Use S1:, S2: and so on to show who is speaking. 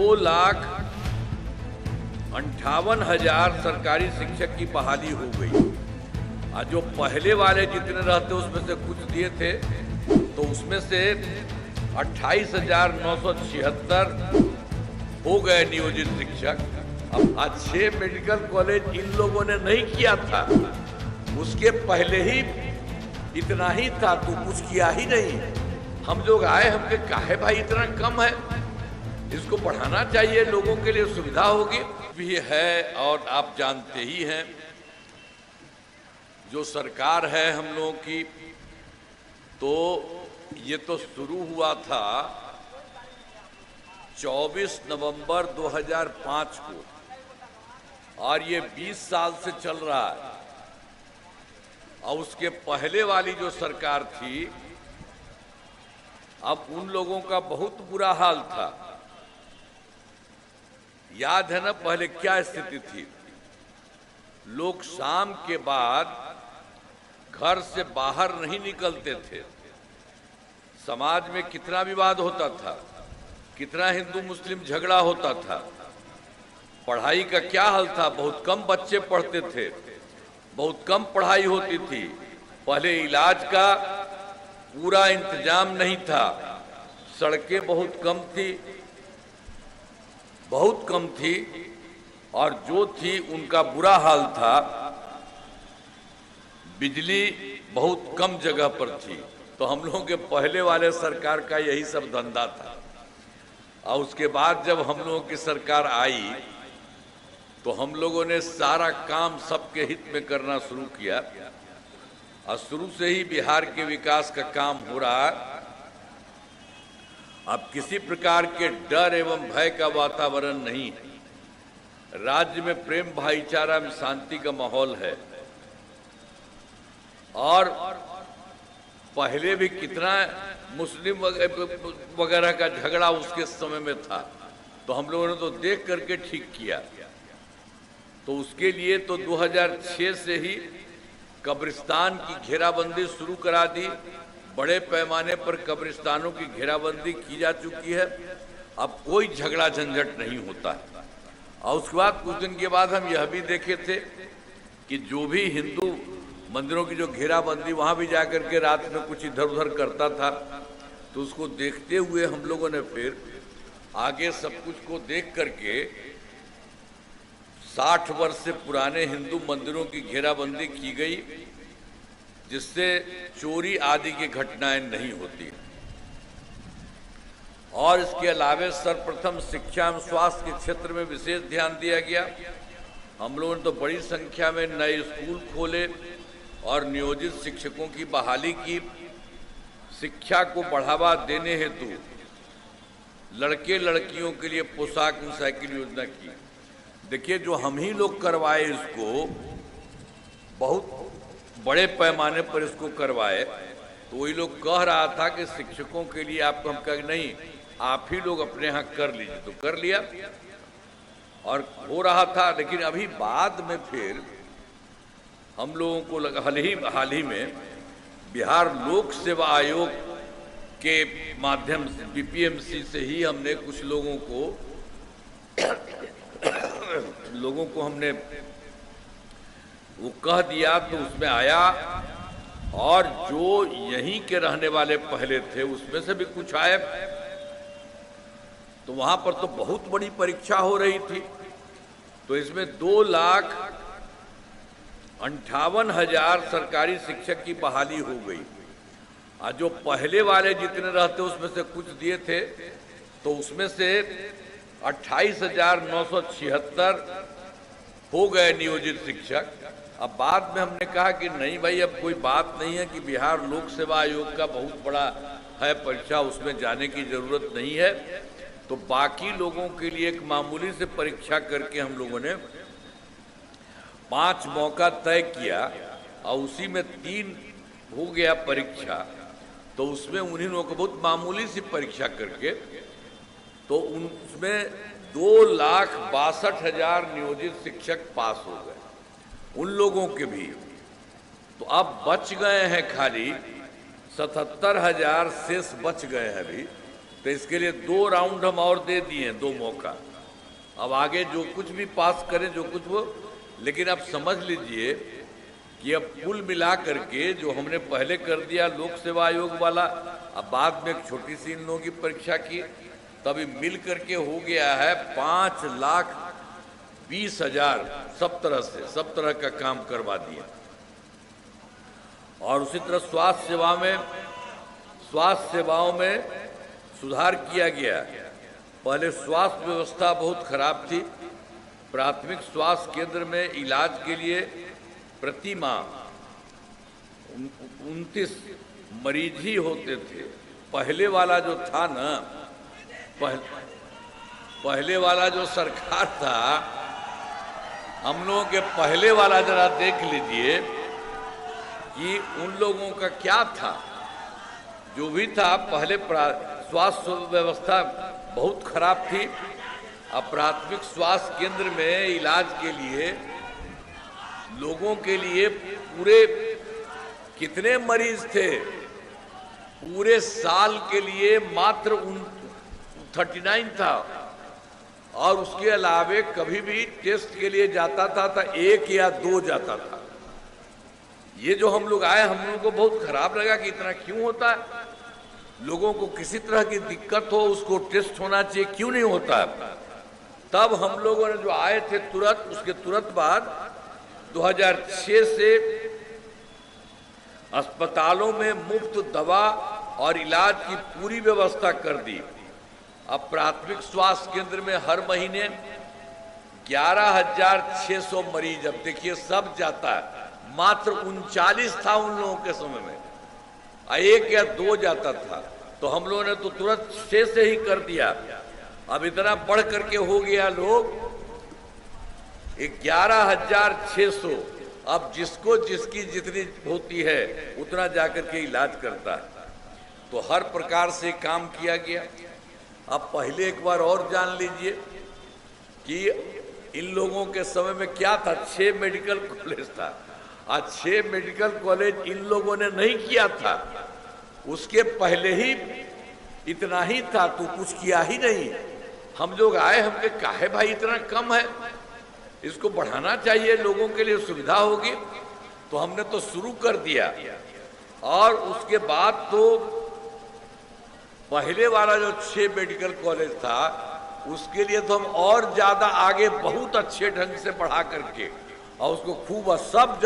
S1: 2,58,000 सरकारी शिक्षक की बहाली हो गई। और जो पहले वाले जितने रहते उसमें से कुछ दिए थे, तो उसमें से 28,976 हो गए नियोजित शिक्षक। अब 6 मेडिकल कॉलेज इन लोगों ने नहीं किया था, उसके पहले ही इतना ही था, तो कुछ किया ही नहीं। हम लोग आए, हमने कहा भाई इतना कम है, इसको बढ़ाना चाहिए, लोगों के लिए सुविधा होगी भी है। और आप जानते ही हैं जो सरकार है हम लोगों की, तो ये तो शुरू हुआ था 24 नवंबर 2005 को, और ये 20 साल से चल रहा है। और उसके पहले वाली जो सरकार थी, अब उन लोगों का बहुत बुरा हाल था। याद है ना पहले क्या स्थिति थी? लोग शाम के बाद घर से बाहर नहीं निकलते थे। समाज में कितना विवाद होता था, कितना हिंदू मुस्लिम झगड़ा होता था। पढ़ाई का क्या हाल था? बहुत कम बच्चे पढ़ते थे, बहुत कम पढ़ाई होती थी। पहले इलाज का पूरा इंतजाम नहीं था, सड़कें बहुत कम थी, और जो थी उनका बुरा हाल था। बिजली बहुत कम जगह पर थी। तो हम लोगों के पहले वाले सरकार का यही सब धंधा था। और उसके बाद जब हम लोगों की सरकार आई, तो हम लोगों ने सारा काम सबके हित में करना शुरू किया, और शुरू से ही बिहार के विकास का काम हो रहा है। अब किसी प्रकार के डर एवं भय का वातावरण नहीं है। राज्य में प्रेम भाईचारा में शांति का माहौल है। और पहले भी कितना मुस्लिम वगैरह का झगड़ा उसके समय में था, तो हम लोगों ने तो देख करके ठीक किया। तो उसके लिए तो 2006 से ही कब्रिस्तान की घेराबंदी शुरू करा दी। बड़े पैमाने पर कब्रिस्तानों की घेराबंदी की जा चुकी है। अब कोई झगड़ा झंझट नहीं होता है। और उसके बाद कुछ दिन के बाद हम यह भी देखे थे कि जो भी हिंदू मंदिरों की जो घेराबंदी, वहां भी जाकर के रात में कुछ इधर उधर करता था, तो उसको देखते हुए हम लोगों ने फिर आगे सब कुछ को देख करके 60 वर्ष से पुराने हिंदू मंदिरों की घेराबंदी की गई, जिससे चोरी आदि की घटनाएं नहीं होती। और इसके अलावे सर्वप्रथम शिक्षा एवं स्वास्थ्य के क्षेत्र में विशेष ध्यान दिया गया। हम लोगों ने तो बड़ी संख्या में नए स्कूल खोले और नियोजित शिक्षकों की बहाली की। शिक्षा को बढ़ावा देने हेतु लड़के लड़कियों के लिए पोशाक एवं साइकिल योजना की। देखिए, जो हम ही लोग करवाए इसको, बहुत बड़े पैमाने पर इसको करवाए, तो वही लोग कह रहा था कि शिक्षकों के लिए आपको हम कह नहीं, आप ही लोग अपने यहाँ कर लीजिए। तो कर लिया और हो रहा था। लेकिन अभी बाद में फिर हम लोगों को हाल ही में बिहार लोक सेवा आयोग के माध्यम से, बीपीएमसी से ही हमने कुछ लोगों को हमने वो कह दिया, तो उसमें आया। और जो यहीं के रहने वाले पहले थे उसमें से भी कुछ आए। तो वहां पर तो बहुत बड़ी परीक्षा हो रही थी। तो इसमें 2,58,000 सरकारी शिक्षक की बहाली हो गई। और जो पहले वाले जितने रहते उसमें से कुछ दिए थे, तो उसमें से 28,976 हो गए नियोजित शिक्षक। अब बाद में हमने कहा कि नहीं भाई, अब कोई बात नहीं है कि बिहार लोक सेवा आयोग का बहुत बड़ा है परीक्षा, उसमें जाने की जरूरत नहीं है। तो बाकी लोगों के लिए एक मामूली से परीक्षा करके हम लोगों ने 5 मौका तय किया, और उसी में 3 हो गया परीक्षा। तो उसमें उन्हीं लोगों को बहुत मामूली सी परीक्षा करके, तो उसमें 2,62,000 नियोजित शिक्षक पास हो गए, उन लोगों के भी। तो अब बच गए हैं खाली 77,000 शेष बच गए हैं अभी। तो तो इसके लिए 2 राउंड हम और दे दिए, 2 मौका। अब आगे जो कुछ भी पास करें, जो कुछ वो, लेकिन आप समझ लीजिए कि अब कुल मिला करके जो हमने पहले कर दिया लोक सेवा आयोग वाला, अब बाद में एक छोटी सी इन लोगों की परीक्षा की, तभी मिल करके हो गया है 5,20,000 सब तरह से, सब तरह का काम करवा दिया। और उसी तरह स्वास्थ्य सेवाओं में सुधार किया गया। पहले स्वास्थ्य व्यवस्था बहुत खराब थी। प्राथमिक स्वास्थ्य केंद्र में इलाज के लिए प्रति माह 29 मरीज ही होते थे। पहले वाला जो था ना, पहले वाला जो सरकार था, हम लोगों के पहले वाला जरा देख लीजिए कि उन लोगों का क्या था। जो भी था पहले स्वास्थ्य व्यवस्था बहुत खराब थी। अब प्राथमिक स्वास्थ्य केंद्र में इलाज के लिए लोगों के लिए पूरे कितने मरीज थे, पूरे साल के लिए मात्र 39 था। और उसके अलावे कभी भी टेस्ट के लिए जाता था तो 1 या 2 जाता था। ये जो हम लोग आए, हम लोगों को बहुत खराब लगा कि इतना क्यों होता है। लोगों को किसी तरह की दिक्कत हो, उसको टेस्ट होना चाहिए, क्यों नहीं होता। तब हम लोगों ने जो आए थे तुरंत, उसके तुरंत बाद 2006 से अस्पतालों में मुफ्त दवा और इलाज की पूरी व्यवस्था कर दी। अब प्राथमिक स्वास्थ्य केंद्र में हर महीने 11,600 मरीज, अब देखिए सब जाता है। मात्र 39 था उन लोगों के समय में, 1 या 2 जाता था। तो हम लोगों ने तो तुरंत 6 से ही कर दिया। अब इतना बढ़ करके हो गया लोग 11,600। अब जिसको जिसकी जितनी होती है उतना जाकर के इलाज करता है। तो हर प्रकार से काम किया गया। अब पहले एक बार और जान लीजिए कि इन लोगों के समय में क्या था। 6 मेडिकल कॉलेज था। आज 6 मेडिकल कॉलेज इन लोगों ने नहीं किया था, उसके पहले ही इतना ही था, तो कुछ किया ही नहीं। हम लोग आए, हमने कहा भाई इतना कम है, इसको बढ़ाना चाहिए, लोगों के लिए सुविधा होगी। तो हमने तो शुरू कर दिया। और उसके बाद तो पहले वाला जो 6 मेडिकल कॉलेज था, उसके लिए तो हम और ज्यादा आगे बहुत अच्छे ढंग से बढ़ा करके और उसको खूब सब